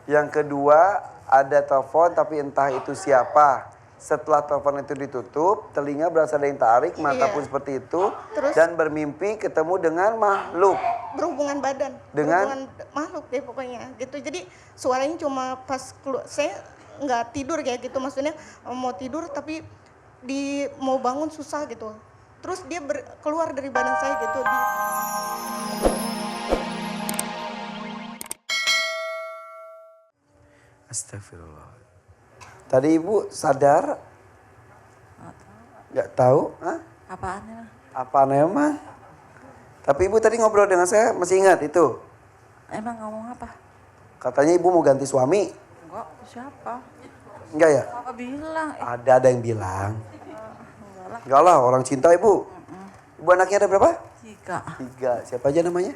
Yang kedua, ada telepon tapi entah itu siapa. Setelah telepon itu ditutup, telinga berasa ada yang tarik, mata pun seperti itu. Terus, dan bermimpi ketemu dengan makhluk. berhubungan badan. Dengan? Berhubungan makhluk deh pokoknya. Gitu. Jadi suaranya cuma pas keluar. Saya nggak tidur kayak gitu. Maksudnya mau tidur tapi mau bangun susah gitu. Terus dia keluar dari badan saya gitu. Astagfirullah. Tadi ibu sadar? Nggak tahu? Hah? Apaan emang? Apaan emang? Tapi ibu tadi ngobrol dengan saya, masih ingat itu? Emang ngomong apa? Katanya ibu mau ganti suami. Enggak, siapa? Enggak ya? Apa bilang? Ada yang bilang. Enggak lah, orang cinta ibu. Ibu anaknya ada berapa? 3. Siapa aja namanya?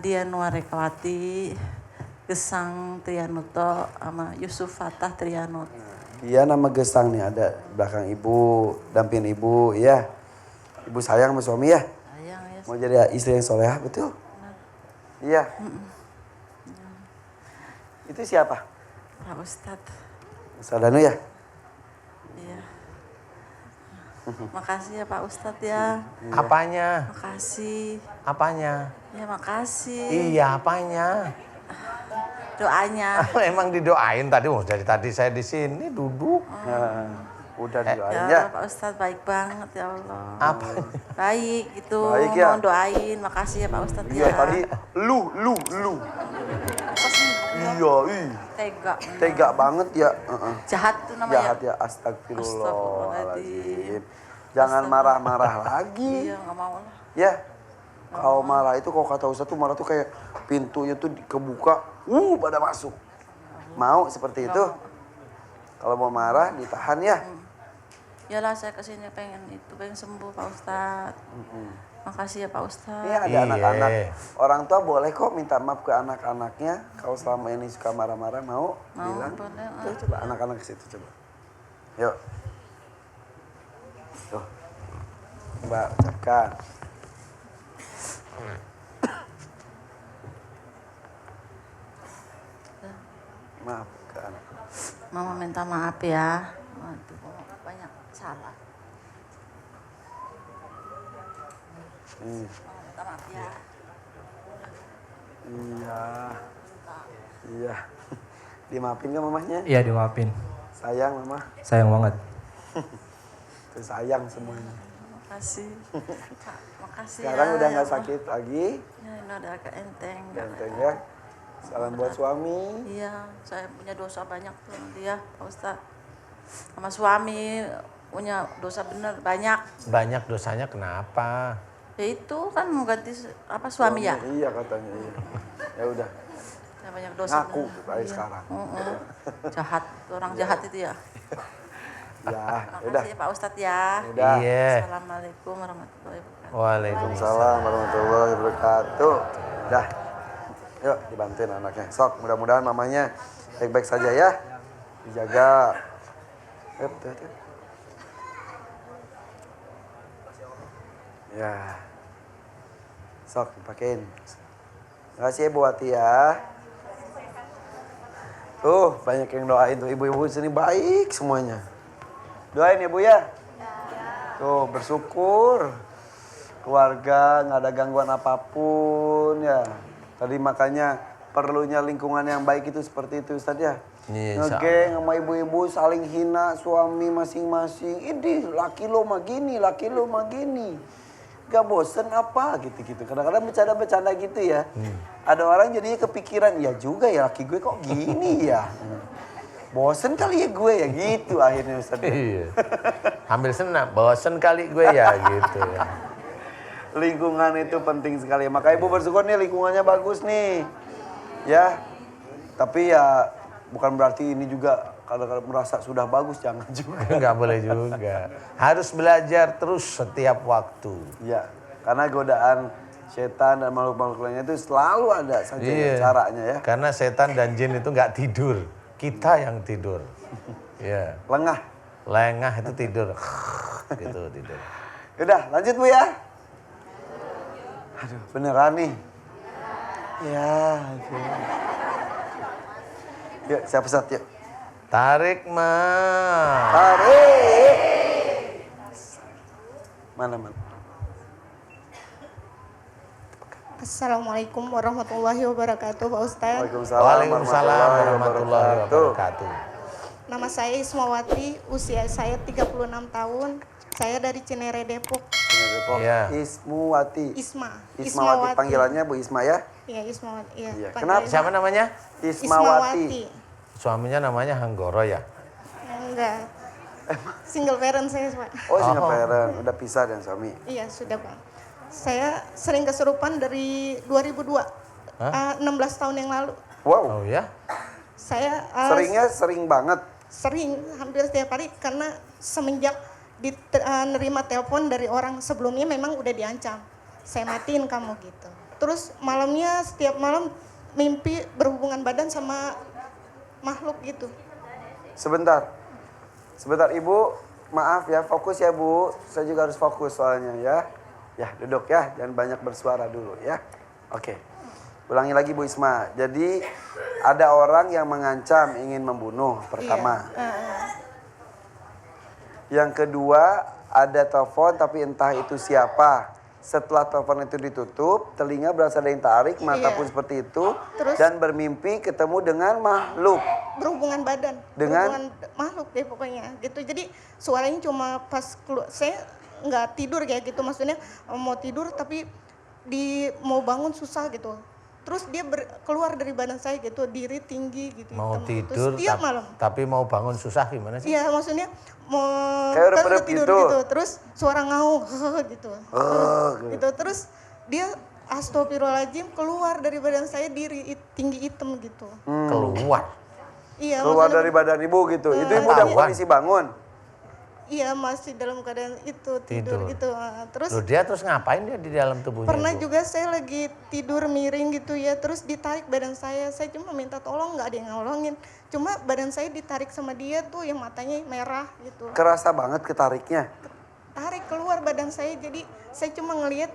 Dian Warekawati, Gesang Trianuto, sama Yusuf Fatah Trianuto. Dia nama Gesang nih, ada belakang ibu, dampingin ibu, ya. Ibu sayang sama suami ya? Sayang ya. Mau jadi istri yang solehah, betul? Iya. Itu siapa? Pak Ustadz. Ustadz Danu ya? Iya. Makasih ya Pak Ustadz ya. Apanya? Makasih. Apanya? Ya makasih. Iya, apanya? Doanya. Emang didoain tadi, dari tadi saya di sini duduk. Udah didoain Ya ya? Pak Ustadz baik banget ya Allah. Apa? Baik itu. Baik ya? Mohon doain. Makasih ya Pak Ustadz Iya ya. tadi lu. Iya, Tega. Tega banget ya. Jahat tuh namanya. Jahat ya, astagfirullahaladzim. Astagfirullahaladzim. Jangan marah-marah lagi. Iya nggak mau lah. Ya, kalau marah itu kalau kata Ustadz tuh marah tuh kayak pintunya tuh kebuka, pada masuk. Mau seperti itu? Kalau mau marah ditahan ya. Yalah saya kesini pengen sembuh Pak Ustadz. Makasih ya Pak Ustadz. Ini ada anak-anak. Orang tua boleh kok minta maaf ke anak-anaknya. Kalau selama ini suka marah-marah mau bilang. Boleh. Tuh coba anak-anak ke situ coba. Yuk. Tuh. Mbak ucapkan. Maaf ke anak. Mama minta maaf ya. Waduh, banyak salah. Mama minta maaf ya. Iya. Dimaafin gak mamahnya? Iya dimaafin. Sayang mama. Sayang banget. Tuh sayang semuanya. Makasih. Makasih Sekarang ya. udah ya gak Allah. sakit lagi. Ya ini udah agak enteng. Ganteng ya. Salam buat suami. Iya, saya punya dosa banyak tuh sama dia, Pak Ustadz. Sama suami punya dosa bener banyak. Banyak dosanya kenapa? Ya itu kan mau ganti suami ya. Iya katanya iya. Ya udah. Ya banyak dosa. Ngaku bener. baik sekarang. Jahat, orang jahat itu ya. Ya, Makasih ya Pak Ustadz ya. Udah. Iya. Assalamualaikum warahmatullahi wabarakatuh. Waalaikumsalam. Waalaikumsalam warahmatullahi wabarakatuh. Dah. Yuk dibantuin anaknya. Sok mudah-mudahan mamanya baik-baik saja ya. Dijaga. Yuk, tuh. Ya. Sok dipakein. Makasih ya Bu Wati ya. Tuh banyak yang doain tuh ibu-ibu sini baik semuanya. Doain ya Bu ya. Tuh bersyukur. Keluarga nggak ada gangguan apapun ya. Tadi makanya perlunya lingkungan yang baik itu seperti itu Ustadz ya. Iya, Ngegeng sama ibu-ibu saling hina suami masing-masing. Ini laki lo mah gini, laki lo mah gini. Gak bosen apa gitu-gitu. Kadang-kadang bercanda-bercanda gitu ya. Ada orang jadinya kepikiran, ya juga ya laki gue kok gini ya. Bosen kali ya gue ya gitu akhirnya Ustadz. Iya. Ambil senang, bosen kali gue ya gitu ya. Lingkungan itu penting sekali. Maka ibu bersyukur nih lingkungannya bagus nih. Ya. Tapi ya bukan berarti ini juga kadang-kadang merasa sudah bagus, jangan juga. Enggak boleh juga. Harus belajar terus setiap waktu. Ya. Karena godaan setan dan makhluk-makhluk lainnya itu selalu ada saja caranya ya. Karena setan dan jin itu enggak tidur. Kita yang tidur. Iya. Lengah. Lengah itu tidur. Gitu tidur. Udah, lanjut Bu ya. Aduh, beneran nih. Ya, aduh. Yuk, siap Ustaz, yuk. Tarik mah. Tarik. Mana? Assalamualaikum warahmatullahi wabarakatuh, Pak Ustadz. Waalaikumsalam warahmatullahi wabarakatuh. Nama saya Ismawati, usia saya 36 tahun. Saya dari Cinere, Depok. Iya. Ismawati. Ismawati. Panggilannya Bu Isma ya? Iya, Ismawati. Iya. Iya. panggilan- Kenapa? Siapa namanya? Ismawati. Suaminya namanya Hanggoro ya? Enggak. Single parent saya, Pak. Oh, single parent. Udah pisah dengan suami. Iya, sudah, Pak. Saya sering kesurupan dari 2002. 16 tahun yang lalu. Wow. Oh ya? Saya Seringnya sering banget. sering hampir setiap hari karena semenjak nerima telepon dari orang sebelumnya memang udah diancam, saya matiin kamu gitu. Terus malamnya setiap malam mimpi berhubungan badan sama makhluk gitu. Sebentar Ibu, maaf ya, fokus ya Bu. Saya juga harus fokus soalnya ya. Ya duduk ya, jangan banyak bersuara dulu ya. Oke, ulangi lagi Bu Isma. Jadi ada orang yang mengancam ingin membunuh pertama. Iya. Yang kedua, ada telepon tapi entah itu siapa. Setelah telepon itu ditutup, telinga berasa ada yang tarik, mata Iya. pun seperti itu. Terus? Dan bermimpi ketemu dengan makhluk. Berhubungan badan, Dengan? berhubungan makhluk deh pokoknya gitu. Jadi suaranya cuma pas keluar, saya nggak tidur kayak gitu, maksudnya mau tidur tapi mau bangun susah gitu. Terus dia keluar dari badan saya gitu, diri tinggi gitu. Mau hitam. tidur Terus tiap malam. tapi mau bangun susah gimana sih? Iya, maksudnya mau Kayak kan udah rep-rep tidur gitu. gitu. Terus suara ngaung gitu. Gitu. Gitu. Terus dia astagfirullahaladzim keluar dari badan saya, diri tinggi hitam gitu. Keluar. Iya, Keluar maksudnya- dari badan Ibu gitu. Itu Ibu udah Ketahuan. kondisi bangun. Iya, masih dalam keadaan itu tidur Tidur. gitu. Terus Loh, dia terus ngapain dia di dalam tubuhnya? pernah Ibu? juga saya lagi tidur miring gitu ya, terus ditarik badan saya cuma minta tolong, nggak ada yang nolongin. Cuma badan saya ditarik sama dia tuh yang matanya merah gitu. Kerasa banget ketariknya. Tarik keluar badan saya, jadi saya cuma ngelihat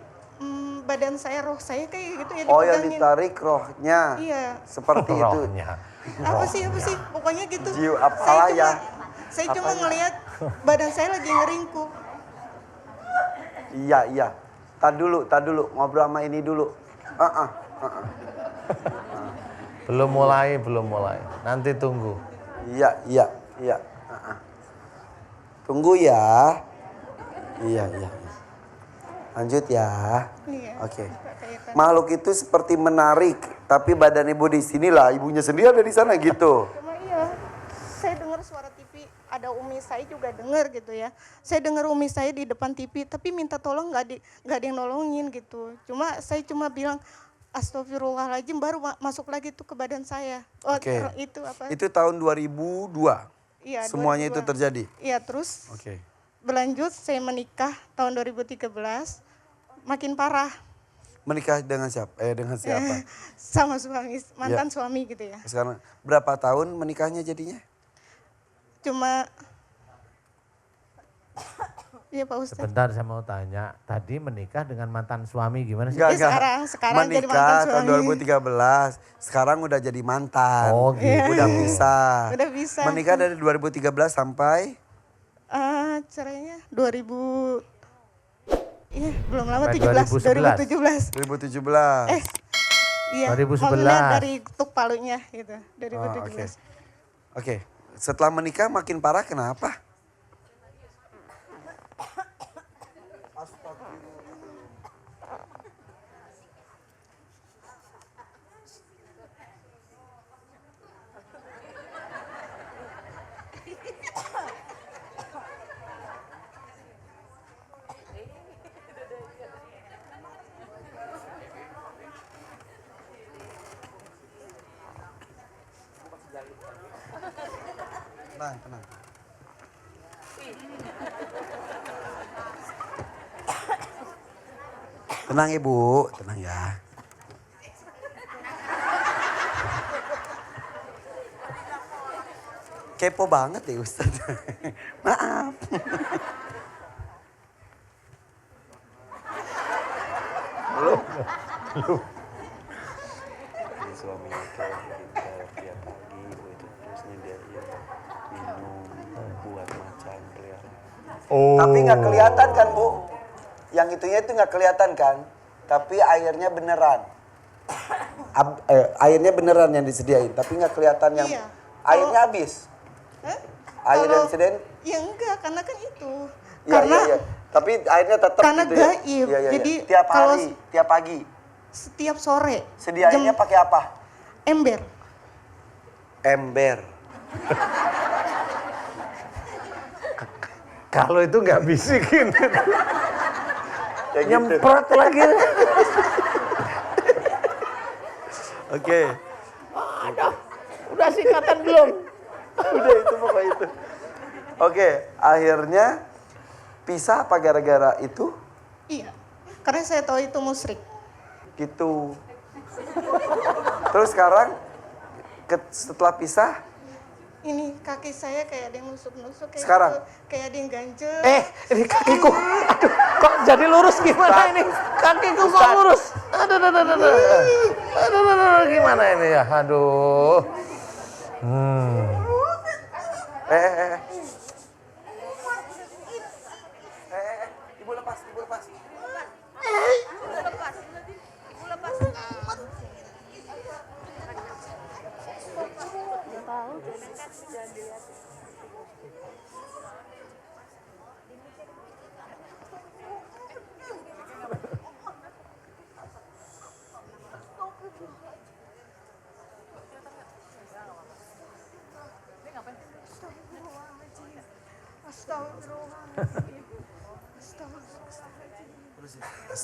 badan saya, roh saya kayak gitu ya Oh, yang dipegangin. ditarik rohnya. Iya. Seperti itu. Rohnya. Apa sih, pokoknya gitu. Jiwa apalah ya. Saya cuma ngelihat badan saya lagi ngeringkuk. Iya. Tad dulu. Ngobrol sama ini dulu. Belum mulai. Nanti tunggu. Iya. Tunggu ya. Iya. Lanjut ya. Iya. Oke. Kayak Makhluk itu seperti menarik, tapi badan Ibu di sini lah, ibunya sendiri ada di sana gitu. Cuma iya, saya dengar suara TV, ada umi saya juga dengar gitu ya. Saya dengar umi saya di depan TV, tapi minta tolong nggak ada yang nolongin gitu. Saya cuma bilang astagfirullahaladzim, baru masuk lagi tuh ke badan saya. Oh, Oke. itu apa? Itu tahun 2002. Iya, Semuanya 2002. itu terjadi. Iya, terus Oke. berlanjut saya menikah tahun 2013, makin parah. Menikah dengan siapa? Dengan siapa? Sama suami, mantan suami gitu ya. Sekarang berapa tahun menikahnya jadinya? Cuma iya Pak Ustadz. Sebentar saya mau tanya, tadi menikah dengan mantan suami gimana sih? Enggak. Sekarang jadi mantan Menikah tahun suami. 2013, sekarang udah jadi mantan. Oh, gitu. Udah pisah. Udah bisa. Menikah dari 2013 sampai Cerainya 2000. Iya, belum lama, Sampai 2017. 2017. Iya. 2011. Maksudnya dari tuk palunya gitu, Oh, 2017. Oke. Setelah menikah makin parah kenapa? Tenang. Tenang Ibu, tenang ya. Kepo banget deh Ustaz. Maaf. Belum. Suaminya kayak gitu tiap pagi Ibu itu. nyediain minum buat macan peliharaan. Oh. Tapi nggak kelihatan kan Bu? Yang itunya itu nggak kelihatan kan? Tapi airnya beneran. Airnya beneran yang disediain, tapi nggak kelihatan yang Iya. airnya habis. Hah? Air yang Kalau- disediain, Ya enggak, karena kan itu. iya, Karena iya. Tapi airnya tetap karena gitu ya. gaib, Iya, iya, iya. jadi tiap kalau- hari, tiap pagi. setiap sore Sediainnya jam pakai apa? ember. Ember. Kalau itu nggak bisikin, Kayak gitu. nyemprot lagi. Oke. Udah sikatan belum? Udah itu pokoknya itu. Oke, akhirnya pisah apa gara-gara itu? Iya, karena saya tahu itu musyrik. Gitu. Terus sekarang setelah pisah, Ini kaki saya kayak ada yang nusuk-nusuk kayak Sekarang? gitu, kayak ada yang ganjel. Ini kakiku. Aduh, kok jadi lurus gimana ini? Kakiku kok lurus. Aduh, aduh, aduh, aduh. Aduh, aduh, aduh, gimana ini ya? Aduh. Ibu lepas, ibu lepas.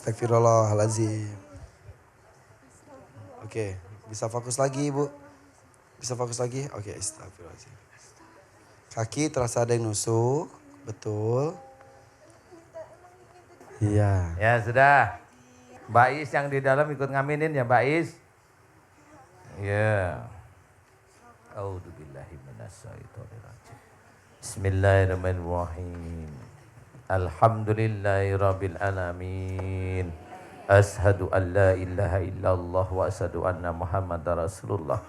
Astagfirullahaladzim. Oke, bisa fokus lagi Ibu? Bisa fokus lagi? Oke, astagfirullahaladzim. Kaki terasa ada yang nusuk, betul. Iya. Ya sudah. Mbak Is yang di dalam ikut ngaminin ya Mbak Is. Ya. A'udzubillahi minasyaitonirrajim. Bismillahirrahmanirrahim. Alhamdulillahirabbil alamin. Ashhadu an la ilaha illallah wa ashhadu anna Muhammadar Rasulullah.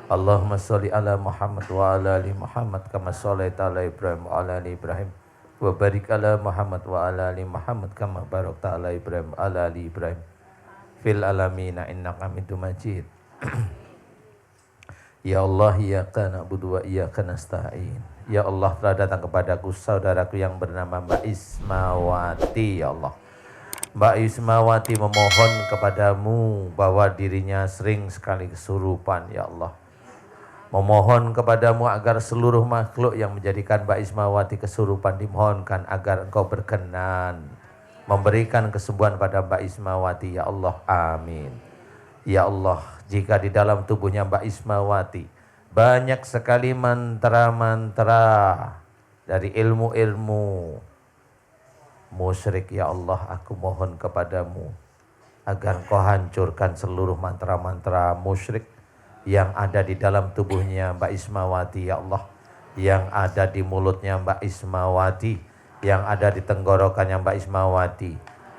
Allahumma sholli ala Muhammad wa ala ali Muhammad kama shallaita ala Ibrahim wa ala ali Ibrahim wa barik ala Muhammad wa ala ali Muhammad kama barakta ala Ibrahim wa ala ali Ibrahim fil alamin innaka Hamidum Majid. Ya Allah, iyyaka na'budu wa iyyaka nasta'in. Ya Allah, telah datang kepadaku saudaraku yang bernama Mbak Ismawati. Ya Allah, Mbak Ismawati memohon kepadamu bahwa dirinya sering sekali kesurupan. Ya Allah, memohon kepadamu agar seluruh makhluk yang menjadikan Mbak Ismawati kesurupan dimohonkan agar Engkau berkenan memberikan kesembuhan pada Mbak Ismawati. Ya Allah, amin. Ya Allah, jika di dalam tubuhnya Mbak Ismawati banyak sekali mantra-mantra dari ilmu-ilmu musyrik, ya Allah, aku mohon kepadamu agar Engkau hancurkan seluruh mantra-mantra musyrik yang ada di dalam tubuhnya Mbak Ismawati. Ya Allah, yang ada di mulutnya Mbak Ismawati, yang ada di tenggorokannya Mbak Ismawati,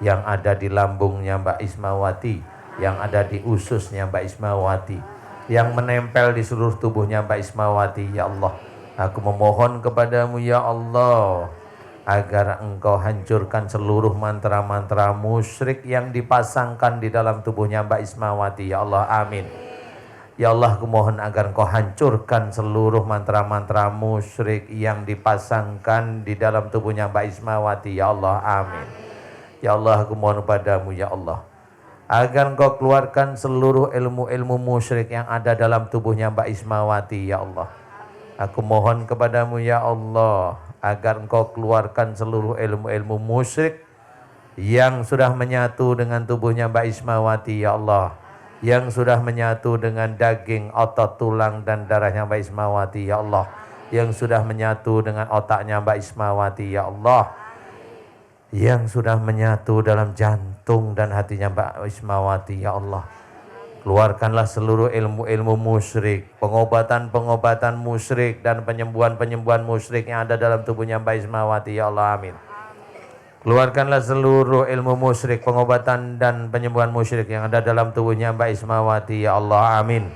yang ada di lambungnya Mbak Ismawati, yang ada di ususnya Mbak Ismawati, yang menempel di seluruh tubuhnya Mbak Ismawati. Ya Allah, aku memohon kepadamu ya Allah agar Engkau hancurkan seluruh mantra-mantra musyrik yang dipasangkan di dalam tubuhnya Mbak Ismawati. Ya Allah, amin. Ya Allah, aku mohon agar Engkau hancurkan seluruh mantra-mantra musyrik yang dipasangkan di dalam tubuhnya Mbak Ismawati. Ya Allah, amin. Ya Allah, aku mohon padamu ya Allah agar Engkau keluarkan seluruh ilmu-ilmu musyrik yang ada dalam tubuhnya Mbak Ismawati. Ya Allah, aku mohon kepadamu ya Allah agar Engkau keluarkan seluruh ilmu-ilmu musyrik yang sudah menyatu dengan tubuhnya Mbak Ismawati. Ya Allah, yang sudah menyatu dengan daging, otot, tulang dan darahnya Mbak Ismawati. Ya Allah, yang sudah menyatu dengan otaknya Mbak Ismawati. Ya Allah, yang sudah menyatu dalam jantung dan hatinya Mbak Ismawati. Ya Allah, keluarkanlah seluruh ilmu-ilmu musyrik, pengobatan-pengobatan musyrik dan penyembuhan-penyembuhan musyrik yang ada dalam tubuhnya Mbak Ismawati. Ya Allah, amin. Keluarkanlah seluruh ilmu musyrik, pengobatan dan penyembuhan musyrik yang ada dalam tubuhnya Mbak Ismawati. Ya Allah, amin.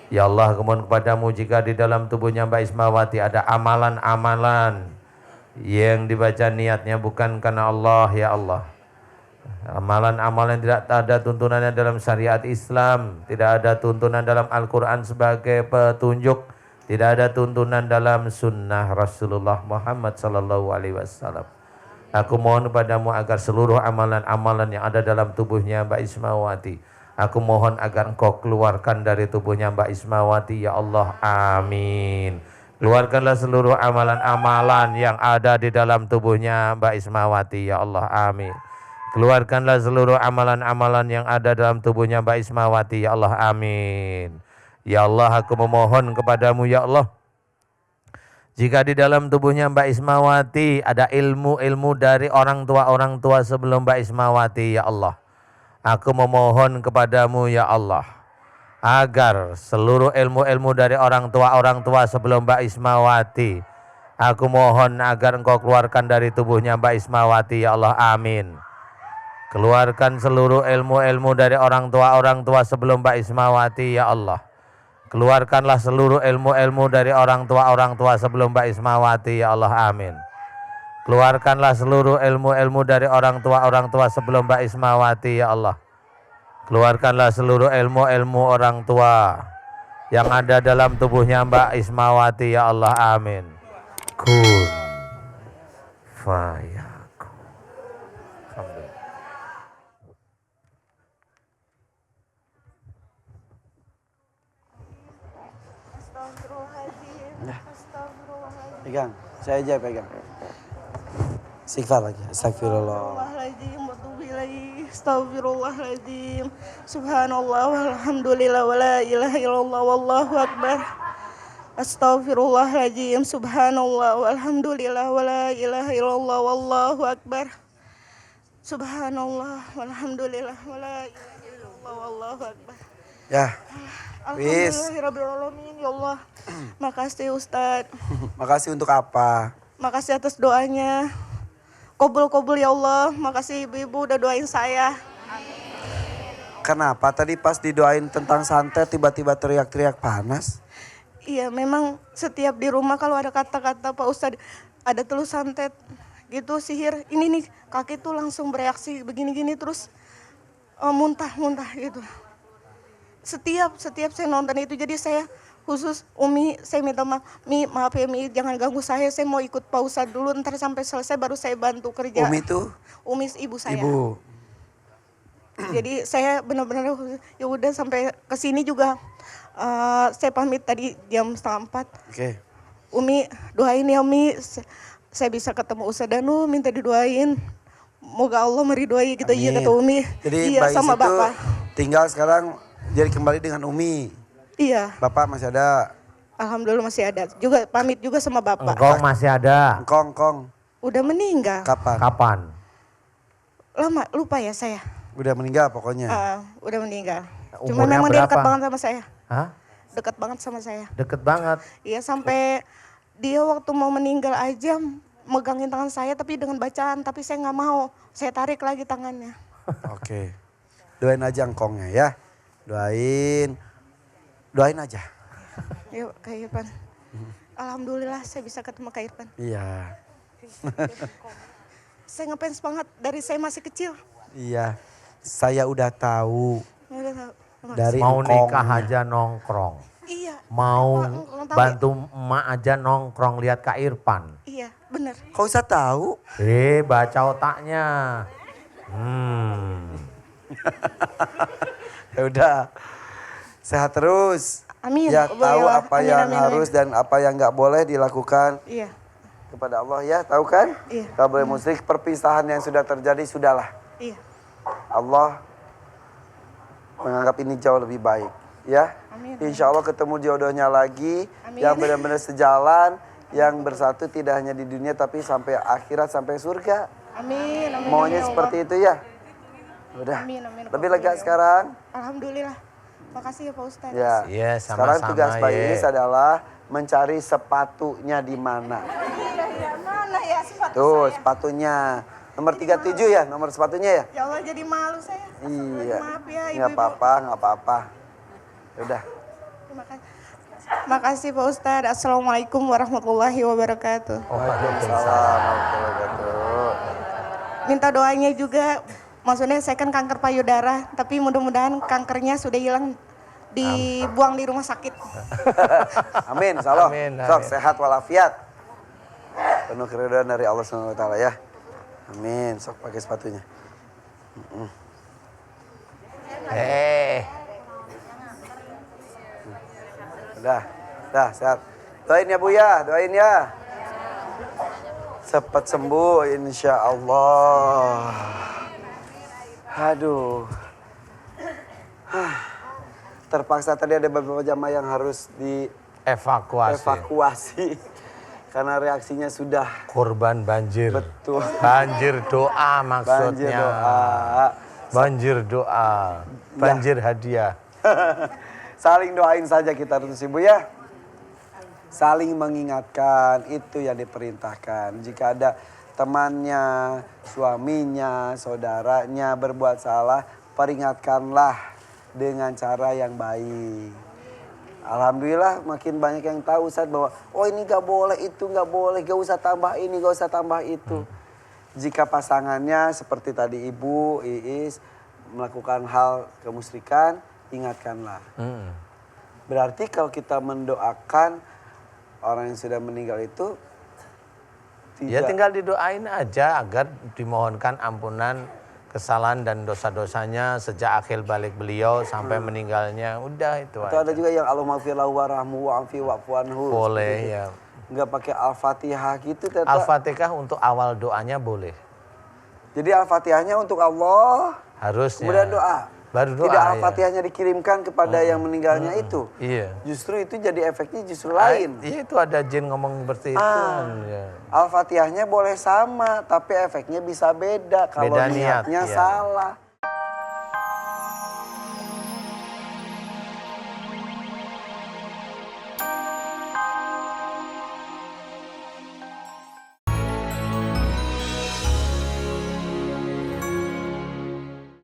Ya Allah, aku mohon kepadamu jika di dalam tubuhnya Mbak Ismawati ada amalan-amalan yang dibaca niatnya bukan karena Allah, ya Allah. Amalan-amalan yang tidak ada tuntunannya dalam syariat Islam, tidak ada tuntunan dalam Al-Quran sebagai petunjuk, tidak ada tuntunan dalam sunnah Rasulullah Muhammad sallallahu alaihi wasallam. Aku mohon kepadamu agar seluruh amalan-amalan yang ada dalam tubuhnya Mbak Ismawati, aku mohon agar engkau keluarkan dari tubuhnya Mbak Ismawati, ya Allah, amin. Keluarkanlah seluruh amalan-amalan yang ada di dalam tubuhnya Mbak Ismawati, ya Allah, amin. Keluarkanlah seluruh amalan-amalan yang ada dalam tubuhnya Mbak Ismawati, ya Allah, amin. Ya Allah, aku memohon kepadamu, ya Allah, jika di dalam tubuhnya Mbak Ismawati ada ilmu-ilmu dari orang tua sebelum Mbak Ismawati, ya Allah, aku memohon kepadamu, ya Allah, agar seluruh ilmu-ilmu dari orang tua sebelum Mbak Ismawati, aku mohon agar engkau keluarkan dari tubuhnya Mbak Ismawati, ya Allah, amin. Keluarkan seluruh ilmu-ilmu dari orang tua sebelum Mbak Ismawati, ya Allah. Keluarkanlah seluruh ilmu-ilmu dari orang tua sebelum Mbak Ismawati, ya Allah, amin. Keluarkanlah seluruh ilmu-ilmu dari orang tua sebelum Mbak Ismawati, ya Allah. Keluarkanlah seluruh ilmu-ilmu orang tua yang ada dalam tubuhnya Mbak Ismawati, ya Allah, amin. Kun fayakun. Alhamdulillah. Pegang, saya aja pegang. Istighfar lagi, astagfirullah. Astagfirullahaladzim. Subhanallah walhamdulillah wa la ilaha illallah wallahu akbar. Astagfirullahaladzim. Subhanallah walhamdulillah wa la ilaha illallah wallahu akbar. Subhanallah walhamdulillah wa la ilaha illallah wallahu akbar. Ya. Wis. Alhamdulillahirrabbilalamin, ya Allah. Makasih Ustadz. Makasih untuk apa? Makasih atas doanya. Kobul ya Allah. Makasih ibu-ibu udah doain saya. Kenapa tadi pas didoain tentang santet tiba-tiba teriak-teriak panas? Iya, memang setiap di rumah kalau ada kata-kata Pak Ustadz, ada telus santet gitu, sihir. Ini nih kaki tuh langsung bereaksi begini-gini terus muntah-muntah gitu. Setiap saya nonton itu, jadi saya khusus Umi, saya minta maaf ya Mi, jangan ganggu saya mau ikut Pak Ustadz dulu, ntar sampai selesai baru saya bantu kerja. Umi tuh? Umi ibu saya. Ibu. Jadi saya benar-benar ya udah sampai ke sini juga saya pamit tadi jam 3:30. Oke. Umi doain ya Umi, saya bisa ketemu Ustadz Danu, minta didoain. Moga Allah meridhoi gitu. Iya kata Umi. Jadi iya, Mbak sama Is itu Bapak. tinggal sekarang jadi kembali dengan Umi. Iya. Bapak masih ada? Alhamdulillah masih ada. Juga pamit juga sama Bapak. Engkau masih ada. Engkong. Udah meninggal. Kapan? Lama, lupa ya saya. Udah meninggal pokoknya. Udah meninggal. Cuma Umurnya memang dia berapa? dekat banget sama saya. Hah? Dekat banget sama saya. Deket banget. Iya, sampai dia waktu mau meninggal aja megangin tangan saya tapi dengan bacaan, tapi saya nggak mau. Saya tarik lagi tangannya. Oke. Doain aja engkongnya ya. Doain aja. Yuk Kak Irfan. Alhamdulillah saya bisa ketemu Kak Irfan. Iya. Saya ngefans banget dari saya masih kecil. Iya. Saya udah tahu Udah tahu. dari Mau nikah engkongnya. aja nongkrong. Iya. Mau Ulang tahun bantu emak aja nongkrong lihat Kak Irfan. Iya, bener. Kau bisa tahu? Baca otaknya. Ya udah. Sehat terus. Amin. Ya tahu Boleh, apa amin, yang amin, harus dan apa yang nggak boleh dilakukan Iya. kepada Allah ya, tahu kan? Iya. Kalau boleh musyrik, perpisahan yang sudah terjadi sudahlah. Iya. Allah menganggap ini jauh lebih baik, ya. Amin. Insya Allah ketemu jodohnya lagi, Amin. yang benar-benar sejalan, yang bersatu tidak hanya di dunia tapi sampai akhirat, sampai surga. Amin. Amin. Maunya amin, seperti itu ya. Udah. Amin, amin. Lebih lega sekarang. Alhamdulillah. Makasih ya Pak Ustadz. Ya. Iya, Sekarang sama-sama, tugas Mbak ya. Iis adalah mencari sepatunya di mana. Mana ya sepatu Tuh, saya? sepatunya. Nomor 37 ya, nomor sepatunya ya? Ya Allah, jadi malu saya. Iya. Maaf ya Nggak ibu-ibu. apa-apa, nggak apa-apa. Udah. Makasih Pak Ustadz. Assalamualaikum warahmatullahi wabarakatuh. Waalaikumsalam warahmatullahi wabarakatuh. Minta doanya juga, maksudnya saya kan kanker payudara, tapi mudah-mudahan kankernya sudah hilang, dibuang di rumah sakit. Amin, insyaallah. Amin, Sok amin. sehat walafiat. Penuh keridhaan dari Allah Subhanahu wa taala ya. Amin. Sok pakai sepatunya. Udah sehat. Doain ya Bu ya, doain ya. Cepat sembuh insya Allah. Aduh. Terpaksa tadi ada beberapa jamaah yang harus dievakuasi. Karena reaksinya sudah Korban banjir. betul. Banjir doa maksudnya. Banjir doa. Banjir doa. Banjir hadiah. Saling doain saja kita terus Ibu ya. Saling mengingatkan, itu yang diperintahkan. Jika ada temannya, suaminya, saudaranya berbuat salah, peringatkanlah dengan cara yang baik. Alhamdulillah makin banyak yang tahu Ustaz bahwa oh ini gak boleh, itu gak boleh, gak usah tambah ini, gak usah tambah itu. Jika pasangannya seperti tadi Ibu, Iis melakukan hal kemusyrikan, ingatkanlah. Berarti kalau kita mendoakan orang yang sudah meninggal itu Ya tinggal didoain aja agar dimohonkan ampunan kesalahan dan dosa-dosanya sejak akhir balik beliau sampai meninggalnya. Udah itu atau aja. ada juga yang Allahumma firlahu warahmu wa'afi wa'fu anhu. Boleh ya. Enggak pakai Al-Fatihah gitu ternyata. Al-Fatihah untuk awal doanya boleh. Jadi Al-Fatihahnya untuk Allah, Harusnya. kemudian doa. Baru doa. Tidak ya. Al-Fatihahnya dikirimkan kepada yang meninggalnya itu. Iya. Justru itu jadi efeknya justru lain. Iya itu ada jin ngomong seperti itu. Ya. Al-Fatihahnya boleh sama, tapi efeknya bisa beda kalau Beda niat, niatnya iya. salah.